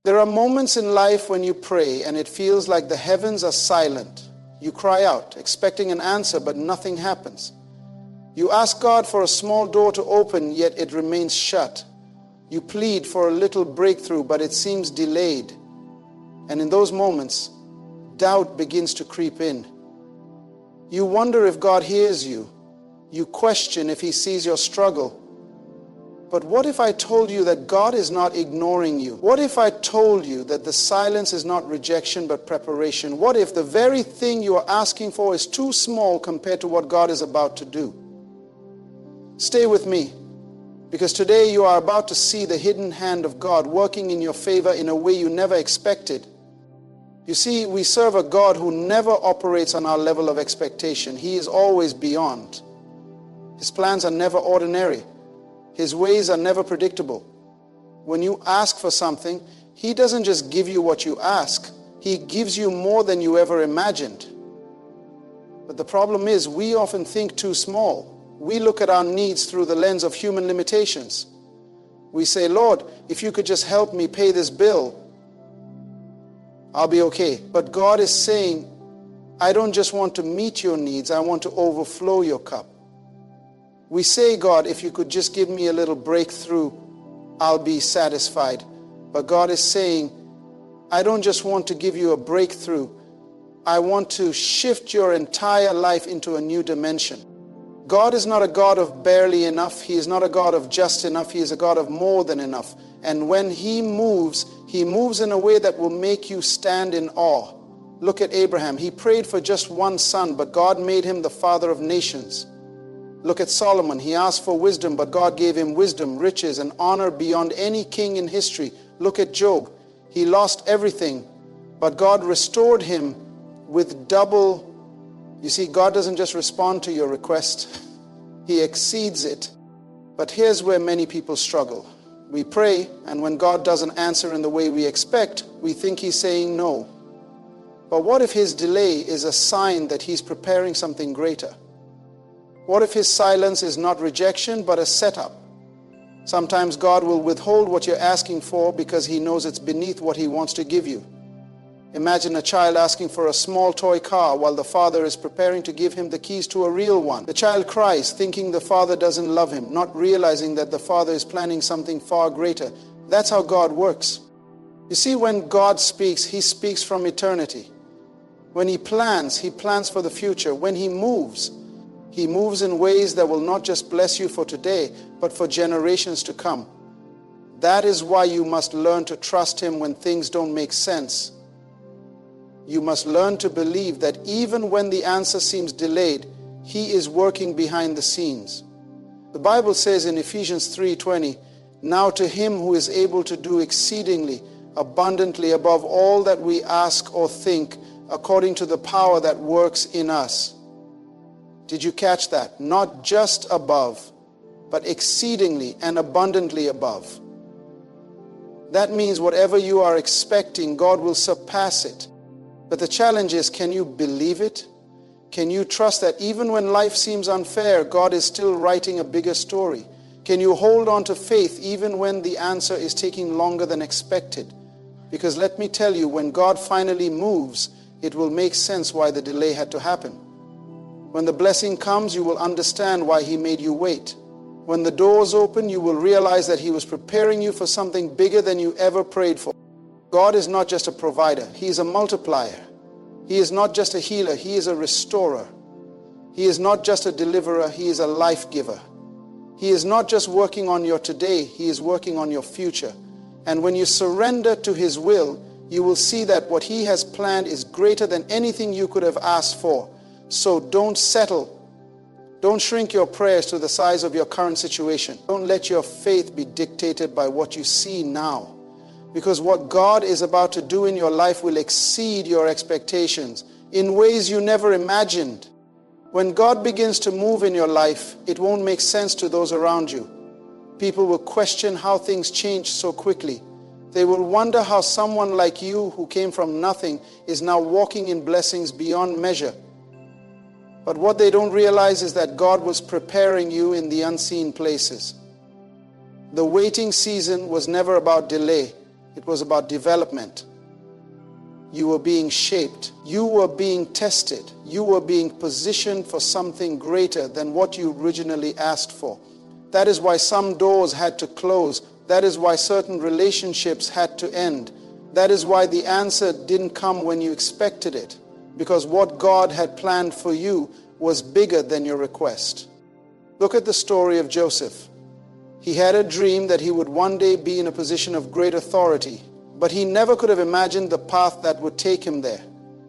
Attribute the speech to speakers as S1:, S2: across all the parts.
S1: There are moments in life when you pray and it feels like the heavens are silent. You cry out, expecting an answer, but nothing happens. You ask God for a small door to open, yet it remains shut. You plead for a little breakthrough, but it seems delayed. And in those moments, doubt begins to creep in. You wonder if God hears you. You question if He sees your struggle. But what if I told you that God is not ignoring you? What if I told you that the silence is not rejection but preparation? What if the very thing you are asking for is too small compared to what God is about to do? Stay with me, because today you are about to see the hidden hand of God working in your favor in a way you never expected. You see, we serve a God who never operates on our level of expectation. He is always beyond. His plans are never ordinary. His ways are never predictable. When you ask for something, He doesn't just give you what you ask. He gives you more than you ever imagined. But the problem is, we often think too small. We look at our needs through the lens of human limitations. We say, Lord, if you could just help me pay this bill, I'll be okay. But God is saying, I don't just want to meet your needs, I want to overflow your cup. We say, God, if you could just give me a little breakthrough, I'll be satisfied. But God is saying, I don't just want to give you a breakthrough, I want to shift your entire life into a new dimension. God is not a God of barely enough. He is not a God of just enough. He is a God of more than enough. And when He moves in a way that will make you stand in awe. Look at Abraham. He prayed for just one son, but God made him the father of nations. Look at Solomon. He asked for wisdom, but God gave him wisdom, riches, and honor beyond any king in history. Look at Job. He lost everything, but God restored him with double. You see, God doesn't just respond to your request. He exceeds it. But here's where many people struggle. We pray, and when God doesn't answer in the way we expect, we think He's saying no. But what if His delay is a sign that He's preparing something greater? What if His silence is not rejection, but a setup? Sometimes God will withhold what you're asking for because He knows it's beneath what He wants to give you. Imagine a child asking for a small toy car while the father is preparing to give him the keys to a real one. The child cries, thinking the father doesn't love him, not realizing that the father is planning something far greater. That's how God works. You see, when God speaks, He speaks from eternity. When He plans for the future. When He moves in ways that will not just bless you for today, but for generations to come. That is why you must learn to trust Him when things don't make sense. You must learn to believe that even when the answer seems delayed, He is working behind the scenes. The Bible says in Ephesians 3:20, now to Him who is able to do exceedingly, abundantly above all that we ask or think, according to the power that works in us. Did you catch that? Not just above, but exceedingly and abundantly above. That means whatever you are expecting, God will surpass it. But the challenge is, can you believe it? Can you trust that even when life seems unfair, God is still writing a bigger story? Can you hold on to faith even when the answer is taking longer than expected? Because let me tell you, when God finally moves, it will make sense why the delay had to happen. When the blessing comes, you will understand why He made you wait. When the doors open, you will realize that He was preparing you for something bigger than you ever prayed for. God is not just a provider. He is a multiplier. He is not just a healer. He is a restorer. He is not just a deliverer. He is a life giver. He is not just working on your today. He is working on your future. And when you surrender to His will, you will see that what He has planned is greater than anything you could have asked for. So don't settle. Don't shrink your prayers to the size of your current situation. Don't let your faith be dictated by what you see now. Because what God is about to do in your life will exceed your expectations in ways you never imagined. When God begins to move in your life, it won't make sense to those around you. People will question how things change so quickly. They will wonder how someone like you who came from nothing is now walking in blessings beyond measure. But what they don't realize is that God was preparing you in the unseen places. The waiting season was never about delay. It was about development. You were being shaped. You were being tested. You were being positioned for something greater than what you originally asked for. That is why some doors had to close. That is why certain relationships had to end. That is why the answer didn't come when you expected it, because what God had planned for you was bigger than your request. Look at the story of Joseph. He had a dream that he would one day be in a position of great authority, but he never could have imagined the path that would take him there.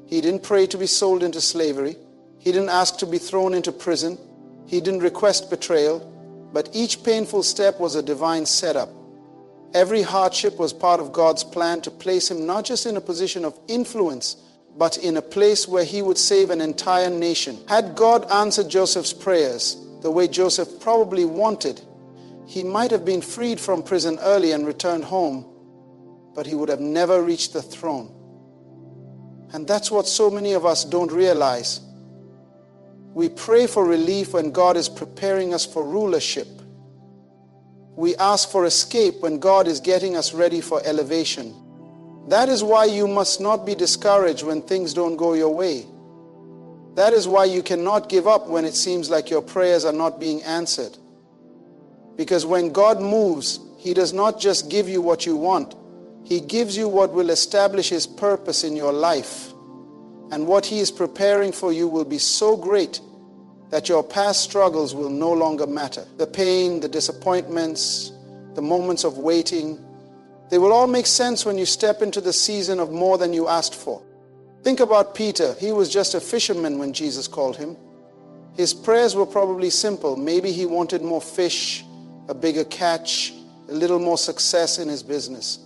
S1: He didn't pray to be sold into slavery. He didn't ask to be thrown into prison. He didn't request betrayal, but each painful step was a divine setup. Every hardship was part of God's plan to place him not just in a position of influence, but in a place where he would save an entire nation. Had God answered Joseph's prayers the way Joseph probably wanted, he might have been freed from prison early and returned home, but he would have never reached the throne. And that's what so many of us don't realize. We pray for relief when God is preparing us for rulership. We ask for escape when God is getting us ready for elevation. That is why you must not be discouraged when things don't go your way. That is why you cannot give up when it seems like your prayers are not being answered. Because when God moves, He does not just give you what you want. He gives you what will establish His purpose in your life. And what He is preparing for you will be so great that your past struggles will no longer matter. The pain, the disappointments, the moments of waiting, they will all make sense when you step into the season of more than you asked for. Think about Peter. He was just a fisherman when Jesus called him. His prayers were probably simple. Maybe he wanted more fish, a bigger catch, a little more success in his business.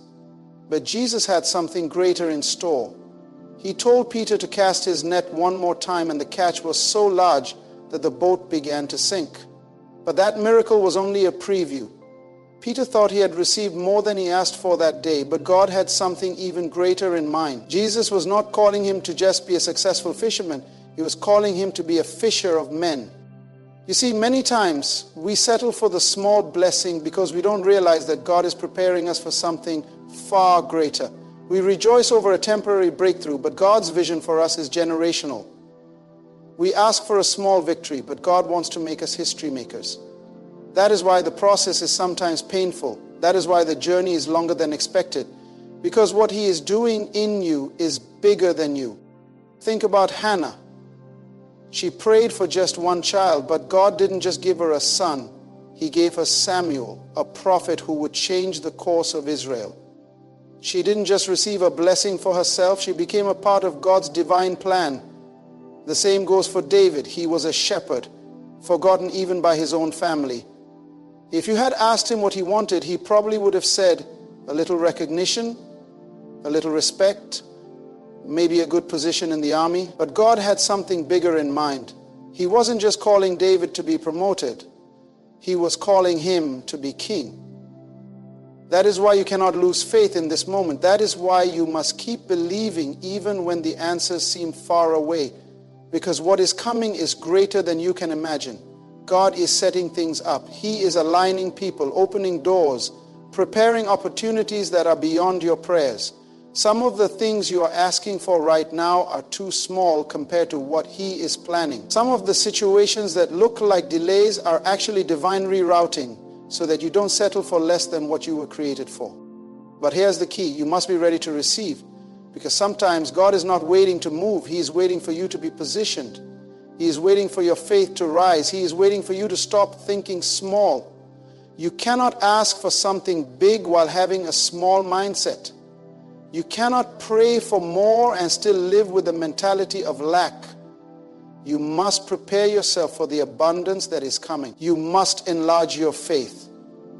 S1: But Jesus had something greater in store. He told Peter to cast his net one more time, and the catch was so large that the boat began to sink. But that miracle was only a preview. Peter thought he had received more than he asked for that day, but God had something even greater in mind. Jesus was not calling him to just be a successful fisherman. He was calling him to be a fisher of men. You see, many times we settle for the small blessing because we don't realize that God is preparing us for something far greater. We rejoice over a temporary breakthrough, but God's vision for us is generational. We ask for a small victory, but God wants to make us history makers. That is why the process is sometimes painful. That is why the journey is longer than expected, because what He is doing in you is bigger than you. Think about Hannah. She prayed for just one child, but God didn't just give her a son. He gave her Samuel, a prophet who would change the course of Israel. She didn't just receive a blessing for herself, she became a part of God's divine plan. The same goes for David. He was a shepherd, forgotten even by his own family. If you had asked him what he wanted, he probably would have said a little recognition, a little respect, maybe a good position in the army. But God had something bigger in mind. He wasn't just calling David to be promoted. He was calling him to be king. That is why you cannot lose faith in this moment. That is why you must keep believing even when the answers seem far away. Because what is coming is greater than you can imagine. God is setting things up. He is aligning people, opening doors, preparing opportunities that are beyond your prayers. Some of the things you are asking for right now are too small compared to what He is planning. Some of the situations that look like delays are actually divine rerouting so that you don't settle for less than what you were created for. But here's the key. You must be ready to receive. Because sometimes God is not waiting to move. He is waiting for you to be positioned. He is waiting for your faith to rise. He is waiting for you to stop thinking small. You cannot ask for something big while having a small mindset. You cannot pray for more and still live with the mentality of lack. You must prepare yourself for the abundance that is coming. You must enlarge your faith.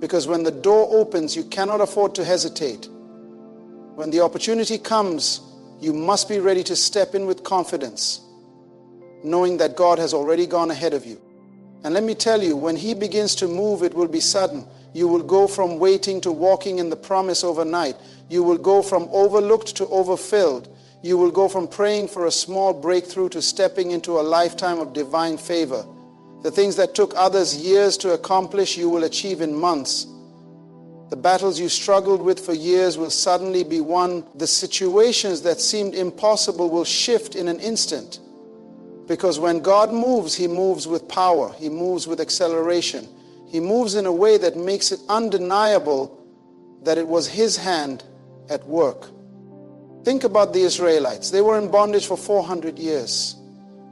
S1: Because when the door opens, you cannot afford to hesitate. When the opportunity comes, you must be ready to step in with confidence, knowing that God has already gone ahead of you. And let me tell you, when He begins to move, it will be sudden. You will go from waiting to walking in the promise overnight. You will go from overlooked to overfilled. You will go from praying for a small breakthrough to stepping into a lifetime of divine favor. The things that took others years to accomplish, you will achieve in months. The battles you struggled with for years will suddenly be won. The situations that seemed impossible will shift in an instant. Because when God moves, He moves with power. He moves with acceleration. He moves in a way that makes it undeniable that it was His hand at work. Think about the Israelites. They were in bondage for 400 years.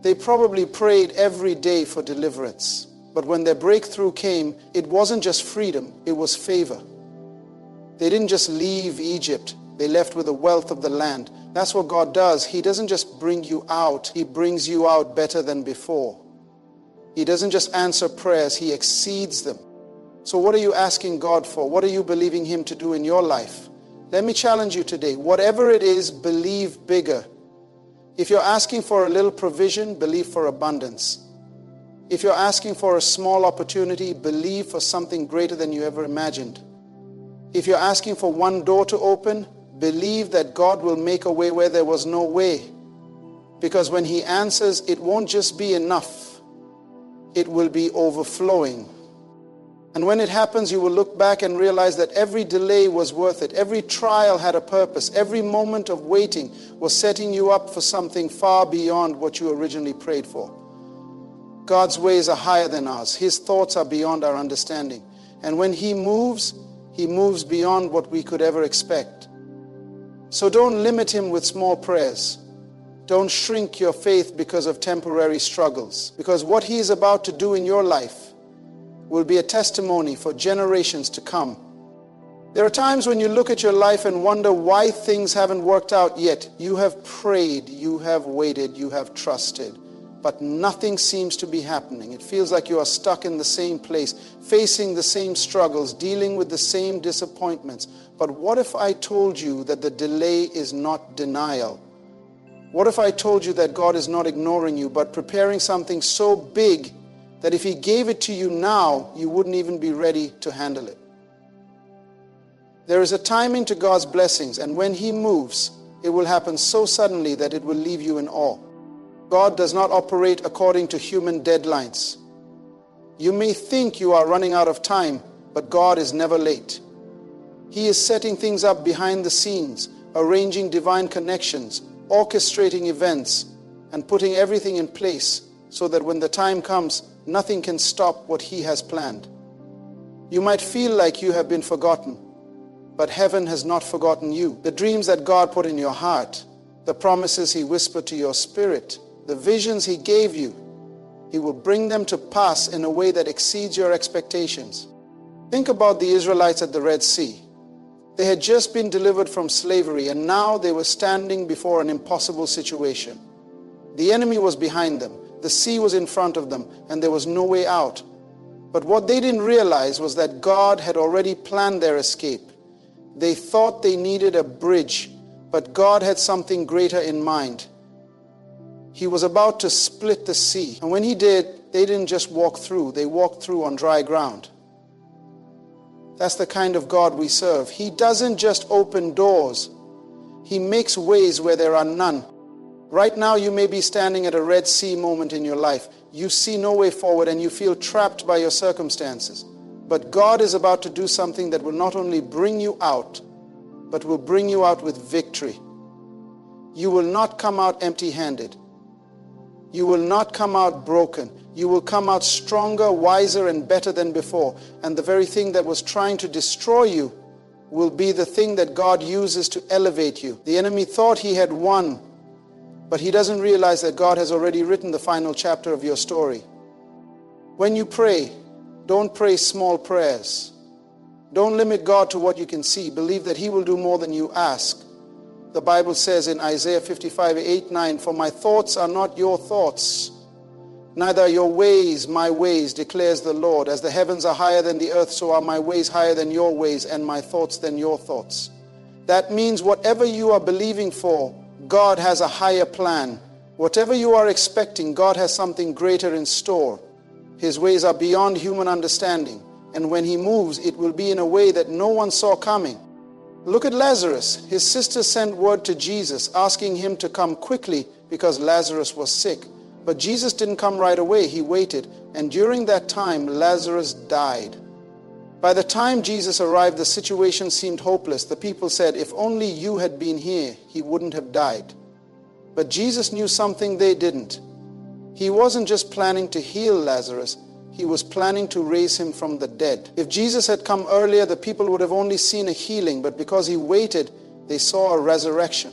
S1: They probably prayed every day for deliverance. But when their breakthrough came, it wasn't just freedom, it was favor. They didn't just leave Egypt, they left with the wealth of the land. That's what God does. He doesn't just bring you out, He brings you out better than before. He doesn't just answer prayers, He exceeds them. So what are you asking God for? What are you believing Him to do in your life? Let me challenge you today. Whatever it is, believe bigger. If you're asking for a little provision, believe for abundance. If you're asking for a small opportunity, believe for something greater than you ever imagined. If you're asking for one door to open, believe that God will make a way where there was no way. Because when He answers, it won't just be enough. It will be overflowing. And when it happens, you will look back and realize that every delay was worth it. Every trial had a purpose. Every moment of waiting was setting you up for something far beyond what you originally prayed for. God's ways are higher than ours. His thoughts are beyond our understanding. And when He moves beyond what we could ever expect. So don't limit Him with small prayers. Don't shrink your faith because of temporary struggles. Because what He is about to do in your life will be a testimony for generations to come. There are times when you look at your life and wonder why things haven't worked out yet. You have prayed, you have waited, you have trusted, but nothing seems to be happening. It feels like you are stuck in the same place, facing the same struggles, dealing with the same disappointments. But what if I told you that the delay is not denial? What if I told you that God is not ignoring you, but preparing something so big that if He gave it to you now, you wouldn't even be ready to handle it? There is a timing to God's blessings, and when He moves, it will happen so suddenly that it will leave you in awe. God does not operate according to human deadlines. You may think you are running out of time, but God is never late. He is setting things up behind the scenes, arranging divine connections, orchestrating events, and putting everything in place so that when the time comes, nothing can stop what He has planned. You might feel like you have been forgotten, but heaven has not forgotten you. The dreams that God put in your heart, the promises He whispered to your spirit, the visions He gave you, He will bring them to pass in a way that exceeds your expectations. Think about the Israelites at the Red Sea. They had just been delivered from slavery, and now they were standing before an impossible situation. The enemy was behind them, the sea was in front of them, and there was no way out. But what they didn't realize was that God had already planned their escape. They thought they needed a bridge, but God had something greater in mind. He was about to split the sea. And when He did, they didn't just walk through, they walked through on dry ground. That's the kind of God we serve. He doesn't just open doors. He makes ways where there are none. Right now you may be standing at a Red Sea moment in your life. You see no way forward and you feel trapped by your circumstances. But God is about to do something that will not only bring you out, but will bring you out with victory. You will not come out empty-handed. You will not come out broken. You will come out stronger, wiser, and better than before. And the very thing that was trying to destroy you will be the thing that God uses to elevate you. The enemy thought he had won, but he doesn't realize that God has already written the final chapter of your story. When you pray, don't pray small prayers. Don't limit God to what you can see. Believe that He will do more than you ask. The Bible says in Isaiah 55:8-9, "For my thoughts are not your thoughts, neither are your ways my ways, declares the Lord. As the heavens are higher than the earth, so are my ways higher than your ways, and my thoughts than your thoughts." That means whatever you are believing for, God has a higher plan. Whatever you are expecting, God has something greater in store. His ways are beyond human understanding, and when He moves, it will be in a way that no one saw coming. Look at Lazarus. His sister sent word to Jesus asking Him to come quickly because Lazarus was sick. But Jesus didn't come right away. He waited. And during that time, Lazarus died. By the time Jesus arrived, the situation seemed hopeless. The people said, if only you had been here, he wouldn't have died. But Jesus knew something they didn't. He wasn't just planning to heal Lazarus, he was planning to raise him from the dead. If Jesus had come earlier, the people would have only seen a healing, but because he waited, they saw a resurrection.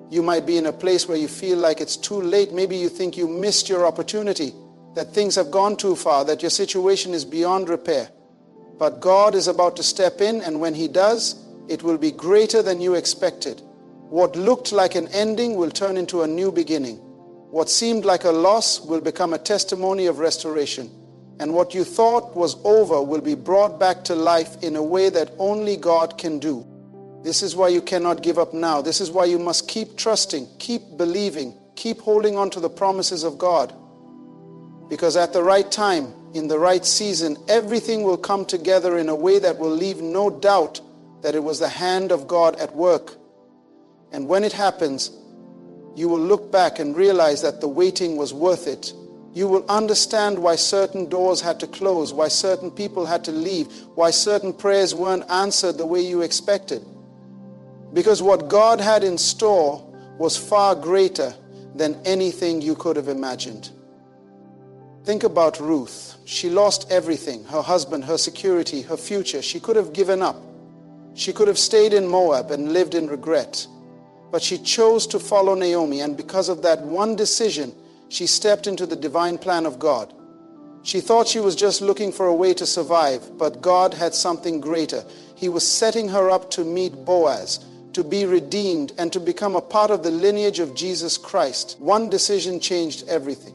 S1: You might be in a place where you feel like it's too late. Maybe you think you missed your opportunity, that things have gone too far, that your situation is beyond repair. But God is about to step in, and when he does, it will be greater than you expected. What looked like an ending will turn into a new beginning. What seemed like a loss will become a testimony of restoration. And what you thought was over will be brought back to life in a way that only God can do. This is why you cannot give up now. This is why you must keep trusting, keep believing, keep holding on to the promises of God. Because at the right time, in the right season, everything will come together in a way that will leave no doubt that it was the hand of God at work. And when it happens, you will look back and realize that the waiting was worth it. You will understand why certain doors had to close, why certain people had to leave, why certain prayers weren't answered the way you expected. Because what God had in store was far greater than anything you could have imagined. Think about Ruth. She lost everything, her husband, her security, her future. She could have given up. She could have stayed in Moab and lived in regret. But she chose to follow Naomi, and because of that one decision, she stepped into the divine plan of God. She thought she was just looking for a way to survive, but God had something greater. He was setting her up to meet Boaz, to be redeemed, and to become a part of the lineage of Jesus Christ. One decision changed everything.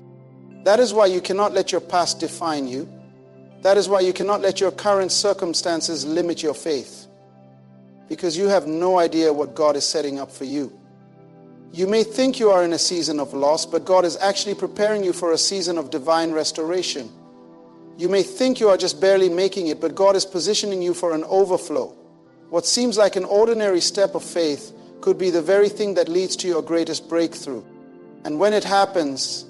S1: That is why you cannot let your past define you. That is why you cannot let your current circumstances limit your faith. Because you have no idea what God is setting up for you. You may think you are in a season of loss, but God is actually preparing you for a season of divine restoration. You may think you are just barely making it, but God is positioning you for an overflow. What seems like an ordinary step of faith could be the very thing that leads to your greatest breakthrough. And when it happens,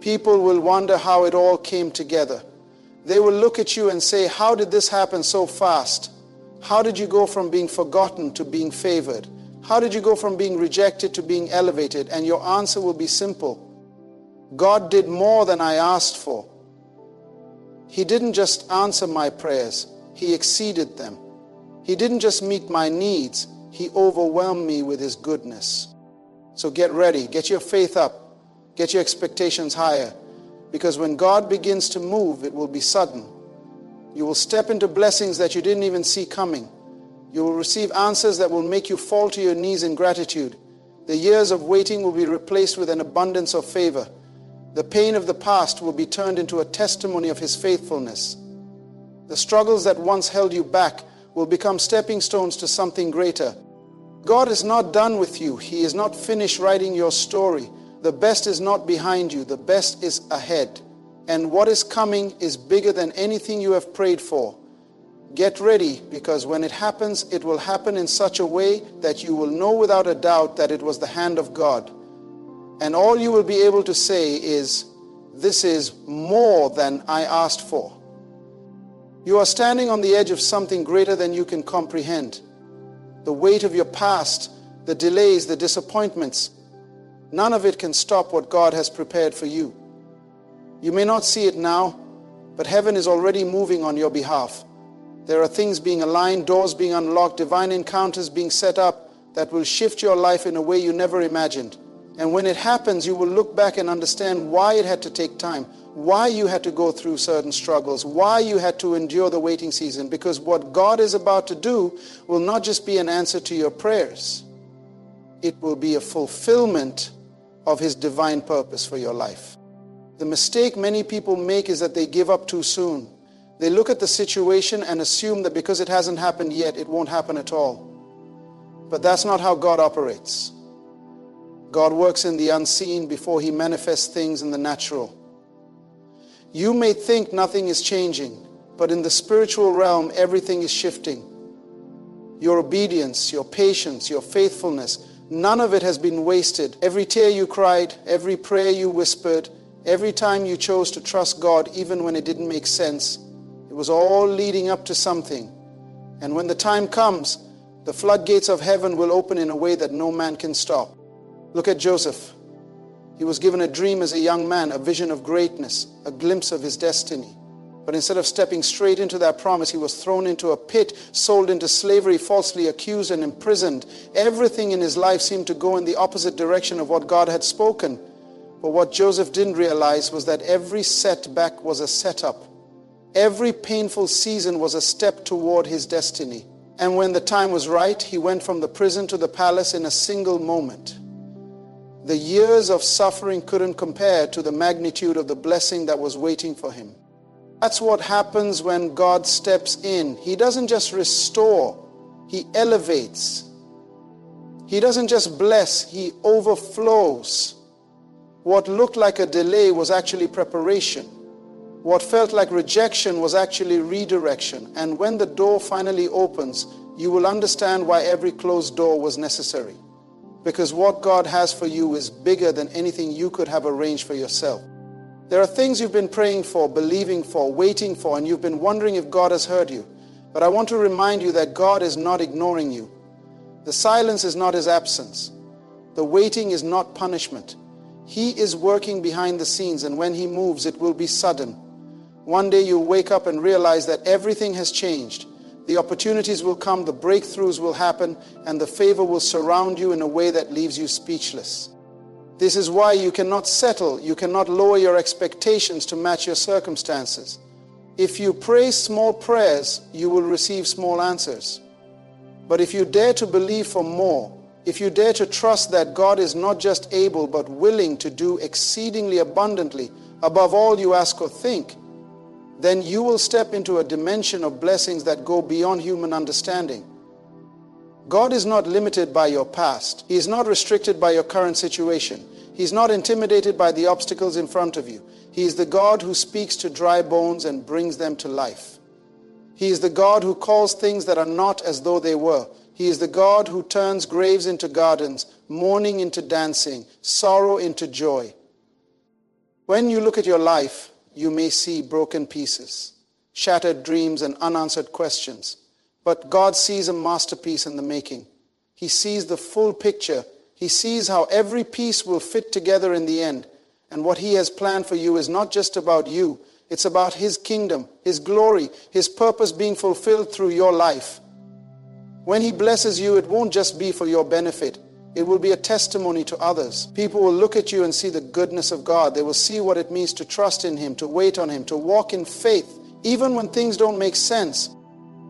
S1: people will wonder how it all came together. They will look at you and say, how did this happen so fast? How did you go from being forgotten to being favored? How did you go from being rejected to being elevated? And your answer will be simple. God did more than I asked for. He didn't just answer my prayers, he exceeded them. He didn't just meet my needs, he overwhelmed me with his goodness. So get ready, get your faith up, get your expectations higher, because when God begins to move, it will be sudden. You will step into blessings that you didn't even see coming. You will receive answers that will make you fall to your knees in gratitude. The years of waiting will be replaced with an abundance of favor. The pain of the past will be turned into a testimony of his faithfulness. The struggles that once held you back will become stepping stones to something greater. God is not done with you. He is not finished writing your story. The best is not behind you. The best is ahead. And what is coming is bigger than anything you have prayed for. Get ready, because when it happens, it will happen in such a way that you will know without a doubt that it was the hand of God. And all you will be able to say is, this is more than I asked for. You are standing on the edge of something greater than you can comprehend. The weight of your past, the delays, the disappointments, none of it can stop what God has prepared for you. You may not see it now, but heaven is already moving on your behalf. There are things being aligned, doors being unlocked, divine encounters being set up that will shift your life in a way you never imagined. And when it happens, you will look back and understand why it had to take time, why you had to go through certain struggles, why you had to endure the waiting season. Because what God is about to do will not just be an answer to your prayers. It will be a fulfillment of his divine purpose for your life. The mistake many people make is that they give up too soon. They look at the situation and assume that because it hasn't happened yet, it won't happen at all. But that's not how God operates. God works in the unseen before he manifests things in the natural. You may think nothing is changing, but in the spiritual realm, everything is shifting. Your obedience, your patience, your faithfulness, none of it has been wasted. Every tear you cried, every prayer you whispered, every time you chose to trust God even when it didn't make sense, It was all leading up to something. And when the time comes, the floodgates of heaven will open in a way that no man can stop. Look at Joseph. He was given a dream as a young man, a vision of greatness, a glimpse of his destiny. But instead of stepping straight into that promise, he was thrown into a pit, sold into slavery, falsely accused and imprisoned. Everything in his life seemed to go in the opposite direction of what God had spoken. But what Joseph didn't realize was that every setback was a setup. Every painful season was a step toward his destiny. And when the time was right, he went from the prison to the palace in a single moment. The years of suffering couldn't compare to the magnitude of the blessing that was waiting for him. That's what happens when God steps in. He doesn't just restore, He elevates. He doesn't just bless, He overflows. What looked like a delay was actually preparation. What felt like rejection was actually redirection. And when the door finally opens, you will understand why every closed door was necessary. Because what God has for you is bigger than anything you could have arranged for yourself. There are things you've been praying for, believing for, waiting for, and you've been wondering if God has heard you. But I want to remind you that God is not ignoring you. The silence is not His absence. The waiting is not punishment. He is working behind the scenes, and when He moves, it will be sudden. One day you'll wake up and realize that everything has changed. The opportunities will come, the breakthroughs will happen, and the favor will surround you in a way that leaves you speechless. This is why you cannot settle, you cannot lower your expectations to match your circumstances. If you pray small prayers, you will receive small answers. But if you dare to believe for more, if you dare to trust that God is not just able but willing to do exceedingly abundantly above all you ask or think, then you will step into a dimension of blessings that go beyond human understanding. God is not limited by your past. He is not restricted by your current situation. He is not intimidated by the obstacles in front of you. He is the God who speaks to dry bones and brings them to life. He is the God who calls things that are not as though they were. He is the God who turns graves into gardens, mourning into dancing, sorrow into joy. When you look at your life, you may see broken pieces, shattered dreams, and unanswered questions. But God sees a masterpiece in the making. He sees the full picture. He sees how every piece will fit together in the end. And what He has planned for you is not just about you. It's about His kingdom, His glory, His purpose being fulfilled through your life. When He blesses you, it won't just be for your benefit. It will be a testimony to others. People will look at you and see the goodness of God. They will see what it means to trust in Him, to wait on Him, to walk in faith, even when things don't make sense.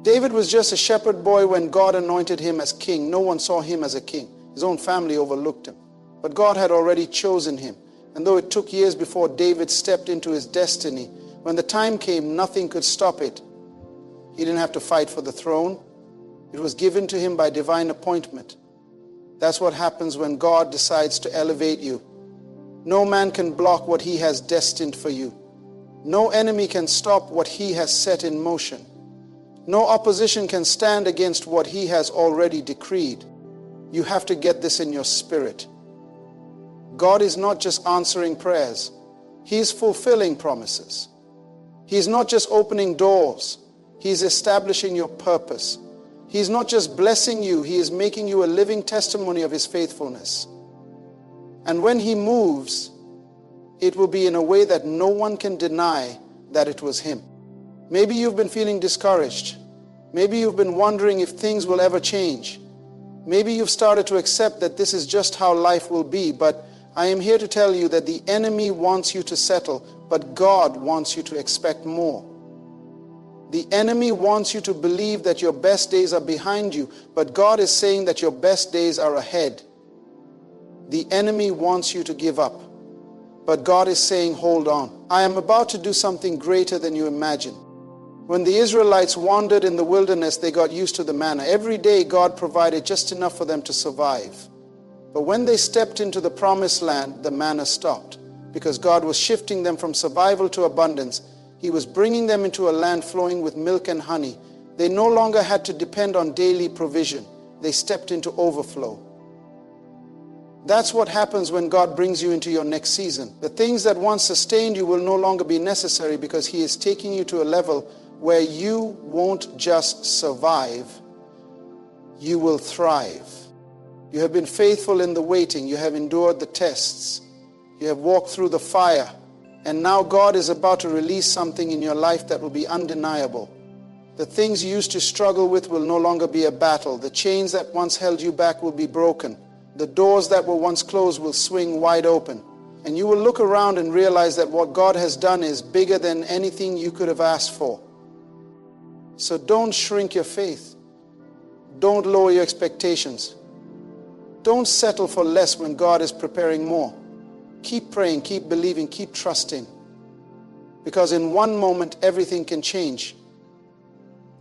S1: David was just a shepherd boy when God anointed him as king. No one saw him as a king. His own family overlooked him. But God had already chosen him. And though it took years before David stepped into his destiny, when the time came, nothing could stop it. He didn't have to fight for the throne. It was given to him by divine appointment. That's what happens when God decides to elevate you. No man can block what He has destined for you. No enemy can stop what He has set in motion. No opposition can stand against what He has already decreed. You have to get this in your spirit. God is not just answering prayers. He is fulfilling promises. He is not just opening doors. He is establishing your purpose. He is not just blessing you. He is making you a living testimony of His faithfulness. And when He moves, it will be in a way that no one can deny that it was Him. Maybe you've been feeling discouraged. Maybe you've been wondering if things will ever change. Maybe you've started to accept that this is just how life will be, but I am here to tell you that the enemy wants you to settle, but God wants you to expect more. The enemy wants you to believe that your best days are behind you, but God is saying that your best days are ahead. The enemy wants you to give up, but God is saying, hold on. I am about to do something greater than you imagine. When the Israelites wandered in the wilderness, they got used to the manna. Every day God provided just enough for them to survive. But when they stepped into the promised land, the manna stopped, because God was shifting them from survival to abundance. He was bringing them into a land flowing with milk and honey. They no longer had to depend on daily provision. They stepped into overflow. That's what happens when God brings you into your next season. The things that once sustained you will no longer be necessary, because He is taking you to a level where you won't just survive, you will thrive. You have been faithful in the waiting. You have endured the tests. You have walked through the fire. And now God is about to release something in your life that will be undeniable. The things you used to struggle with will no longer be a battle. The chains that once held you back will be broken. The doors that were once closed will swing wide open. And you will look around and realize that what God has done is bigger than anything you could have asked for. So don't shrink your faith. Don't lower your expectations. Don't settle for less when God is preparing more. Keep praying, keep believing, keep trusting. Because in one moment, everything can change.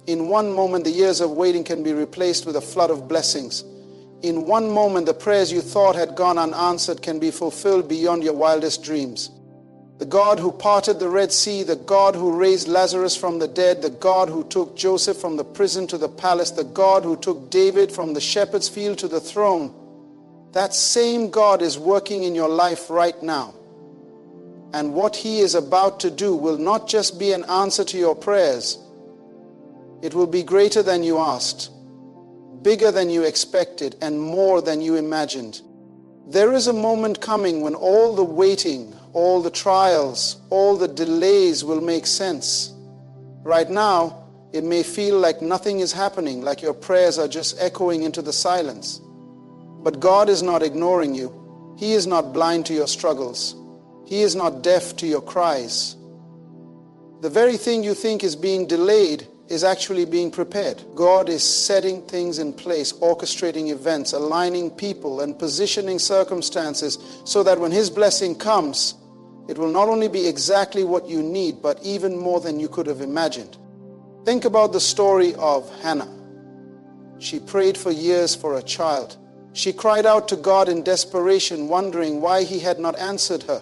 S1: In one moment, the years of waiting can be replaced with a flood of blessings. In one moment, the prayers you thought had gone unanswered can be fulfilled beyond your wildest dreams. The God who parted the Red Sea, the God who raised Lazarus from the dead, the God who took Joseph from the prison to the palace, the God who took David from the shepherd's field to the throne, that same God is working in your life right now. And what He is about to do will not just be an answer to your prayers. It will be greater than you asked, bigger than you expected, and more than you imagined. There is a moment coming when all the waiting, all the trials, all the delays will make sense. Right now, it may feel like nothing is happening, like your prayers are just echoing into the silence. But God is not ignoring you. He is not blind to your struggles. He is not deaf to your cries. The very thing you think is being delayed is actually being prepared. God is setting things in place, orchestrating events, aligning people, and positioning circumstances so that when His blessing comes, it will not only be exactly what you need, but even more than you could have imagined. Think about the story of Hannah. She prayed for years for a child. She cried out to God in desperation, wondering why He had not answered her.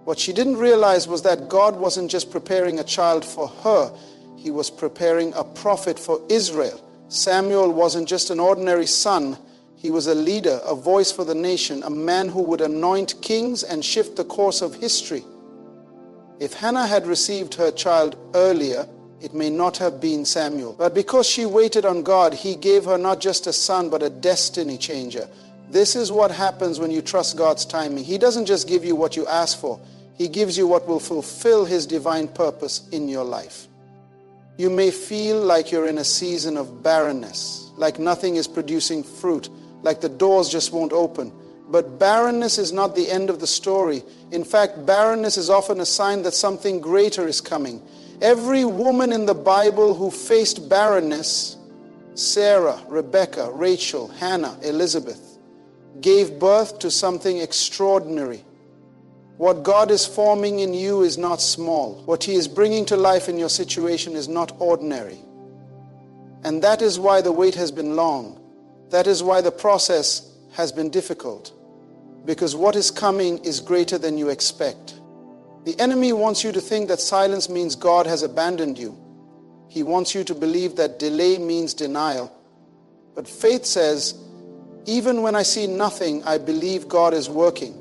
S1: What she didn't realize was that God wasn't just preparing a child for her, He was preparing a prophet for Israel. Samuel wasn't just an ordinary son. He was a leader, a voice for the nation, a man who would anoint kings and shift the course of history. If Hannah had received her child earlier, it may not have been Samuel. But because she waited on God, He gave her not just a son, but a destiny changer. This is what happens when you trust God's timing. He doesn't just give you what you ask for. He gives you what will fulfill His divine purpose in your life. You may feel like you're in a season of barrenness, like nothing is producing fruit, like the doors just won't open. But barrenness is not the end of the story. In fact, barrenness is often a sign that something greater is coming. Every woman in the Bible who faced barrenness, Sarah, Rebecca, Rachel, Hannah, Elizabeth, gave birth to something extraordinary. What God is forming in you is not small. What He is bringing to life in your situation is not ordinary. And that is why the wait has been long. That is why the process has been difficult. Because what is coming is greater than you expect. The enemy wants you to think that silence means God has abandoned you. He wants you to believe that delay means denial. But faith says, even when I see nothing, I believe God is working.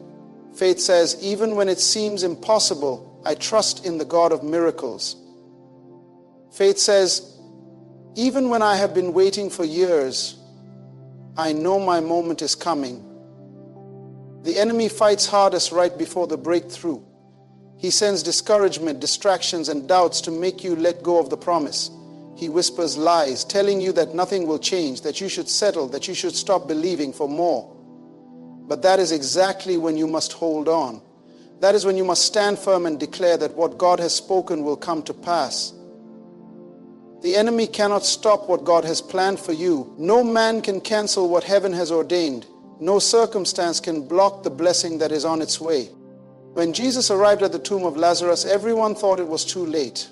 S1: Faith says, even when it seems impossible, I trust in the God of miracles. Faith says, even when I have been waiting for years, I know my moment is coming. The enemy fights hardest right before the breakthrough. He sends discouragement, distractions, and doubts to make you let go of the promise. He whispers lies, telling you that nothing will change, that you should settle, that you should stop believing for more. But that is exactly when you must hold on. That is when you must stand firm and declare that what God has spoken will come to pass. The enemy cannot stop what God has planned for you. No man can cancel what heaven has ordained. No circumstance can block the blessing that is on its way. When Jesus arrived at the tomb of Lazarus, everyone thought it was too late.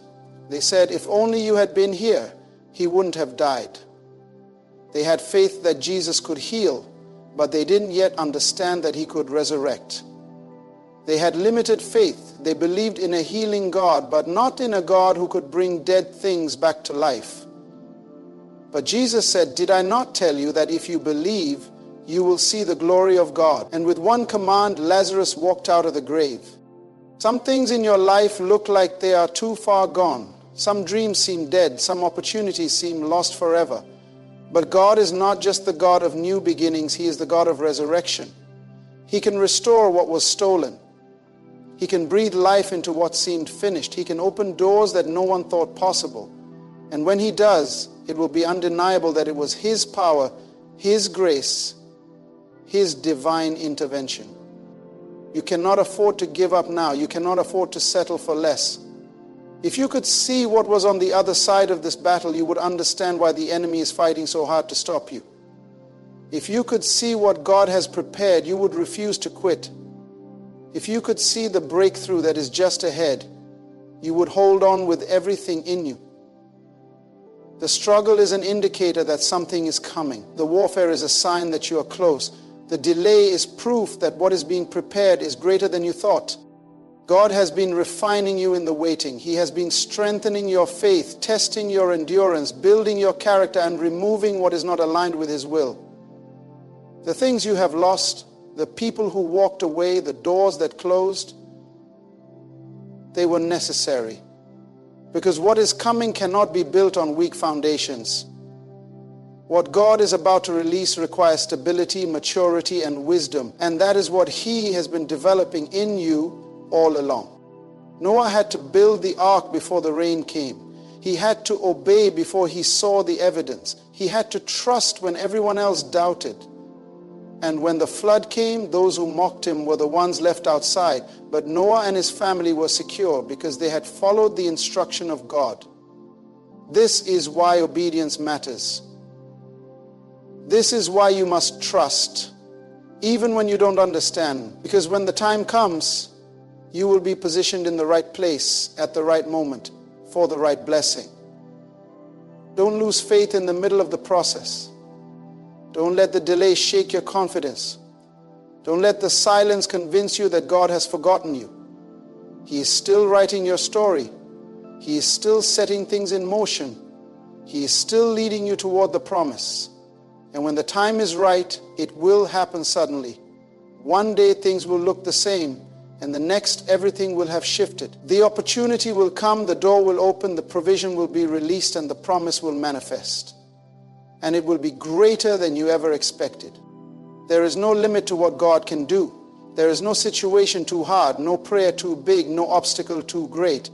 S1: They said, if only you had been here, he wouldn't have died. They had faith that Jesus could heal, but they didn't yet understand that he could resurrect. They had limited faith. They believed in a healing God, but not in a God who could bring dead things back to life. But Jesus said, did I not tell you that if you believe, you will see the glory of God? And with one command, Lazarus walked out of the grave. Some things in your life look like they are too far gone, Some dreams seem dead. Some opportunities seem lost forever. But God is not just the God of new beginnings. He is the God of resurrection. He can restore what was stolen. He can breathe life into what seemed finished. He can open doors that no one thought possible. And when He does, it will be undeniable that it was His power, His grace, His divine intervention. You cannot afford to give up now. You cannot afford to settle for less. If you could see what was on the other side of this battle, you would understand why the enemy is fighting so hard to stop you. If you could see what God has prepared, you would refuse to quit. If you could see the breakthrough that is just ahead, you would hold on with everything in you. The struggle is an indicator that something is coming. The warfare is a sign that you are close. The delay is proof that what is being prepared is greater than you thought. God has been refining you in the waiting. He has been strengthening your faith, testing your endurance, building your character, and removing what is not aligned with His will. The things you have lost, the people who walked away, the doors that closed, they were necessary. Because what is coming cannot be built on weak foundations. What God is about to release requires stability, maturity, and wisdom. And that is what He has been developing in you all along. Noah had to build the ark before the rain came. He had to obey before he saw the evidence. He had to trust when everyone else doubted. And when the flood came, those who mocked him were the ones left outside. But Noah and his family were secure because they had followed the instruction of God. This is why obedience matters. This is why you must trust, even when you don't understand. Because when the time comes, you will be positioned in the right place at the right moment for the right blessing. Don't lose faith in the middle of the process. Don't let the delay shake your confidence. Don't let the silence convince you that God has forgotten you. He is still writing your story. He is still setting things in motion. He is still leading you toward the promise. And when the time is right, it will happen suddenly. One day things will look the same, and the next everything will have shifted. The opportunity will come, the door will open, the provision will be released, and the promise will manifest. And it will be greater than you ever expected. There is no limit to what God can do. There is no situation too hard, no prayer too big, no obstacle too great.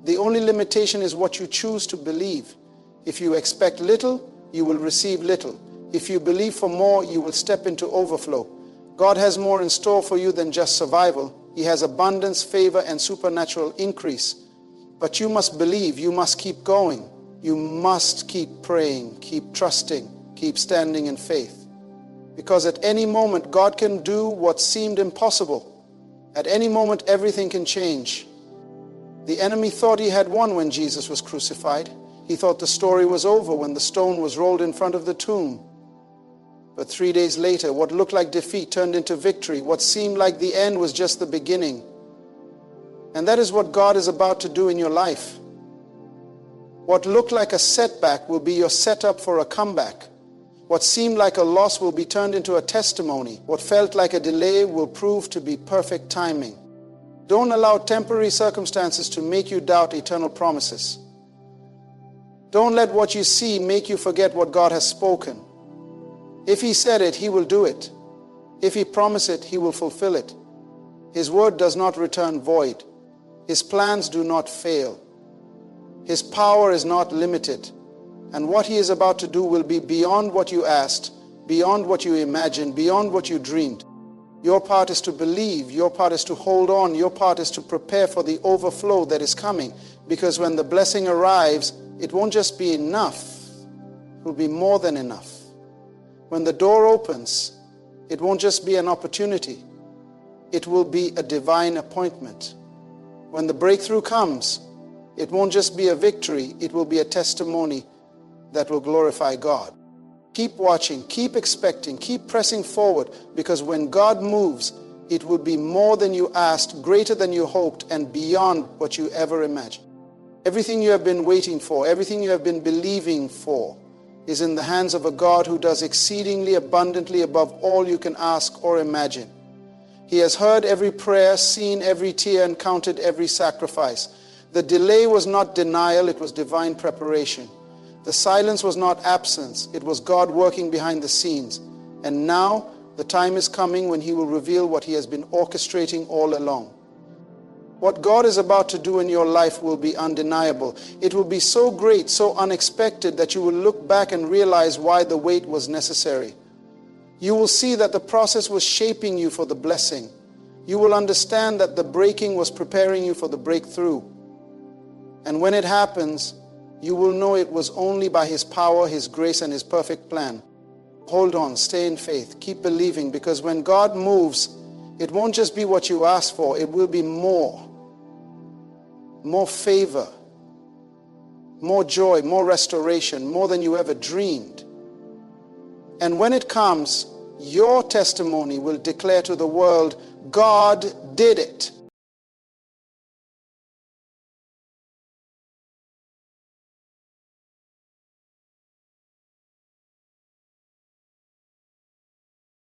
S1: The only limitation is what you choose to believe. If you expect little, you will receive little. If you believe for more, you will step into overflow. God has more in store for you than just survival. He has abundance, favor, and supernatural increase. But you must believe. You must keep going. You must keep praying, keep trusting, keep standing in faith. Because at any moment, God can do what seemed impossible. At any moment, everything can change. The enemy thought he had won when Jesus was crucified. He thought the story was over when the stone was rolled in front of the tomb. But 3 days later, what looked like defeat turned into victory. What seemed like the end was just the beginning. And that is what God is about to do in your life. What looked like a setback will be your setup for a comeback. What seemed like a loss will be turned into a testimony. What felt like a delay will prove to be perfect timing. Don't allow temporary circumstances to make you doubt eternal promises. Don't let what you see make you forget what God has spoken. If He said it, He will do it. If He promised it, He will fulfill it. His word does not return void. His plans do not fail. His power is not limited. And what He is about to do will be beyond what you asked, beyond what you imagined, beyond what you dreamed. Your part is to believe. Your part is to hold on. Your part is to prepare for the overflow that is coming. Because when the blessing arrives, it won't just be enough. It will be more than enough. When the door opens, it won't just be an opportunity. It will be a divine appointment. When the breakthrough comes, it won't just be a victory. It will be a testimony that will glorify God. Keep watching, keep expecting, keep pressing forward, because when God moves, it will be more than you asked, greater than you hoped, and beyond what you ever imagined. Everything you have been waiting for, everything you have been believing for, is in the hands of a God who does exceedingly abundantly above all you can ask or imagine. He has heard every prayer, seen every tear, and counted every sacrifice. The delay was not denial, it was divine preparation. The silence was not absence, it was God working behind the scenes. And now the time is coming when he will reveal what he has been orchestrating all along. What God is about to do in your life will be undeniable. It will be so great, so unexpected that you will look back and realize why the wait was necessary. You will see that the process was shaping you for the blessing. You will understand that the breaking was preparing you for the breakthrough. And when it happens, you will know it was only by his power, his grace, and his perfect plan. Hold on, stay in faith, keep believing, because when God moves, it won't just be what you ask for, it will be more. More favor, more joy, more restoration, more than you ever dreamed. And when it comes, your testimony will declare to the world, God did it.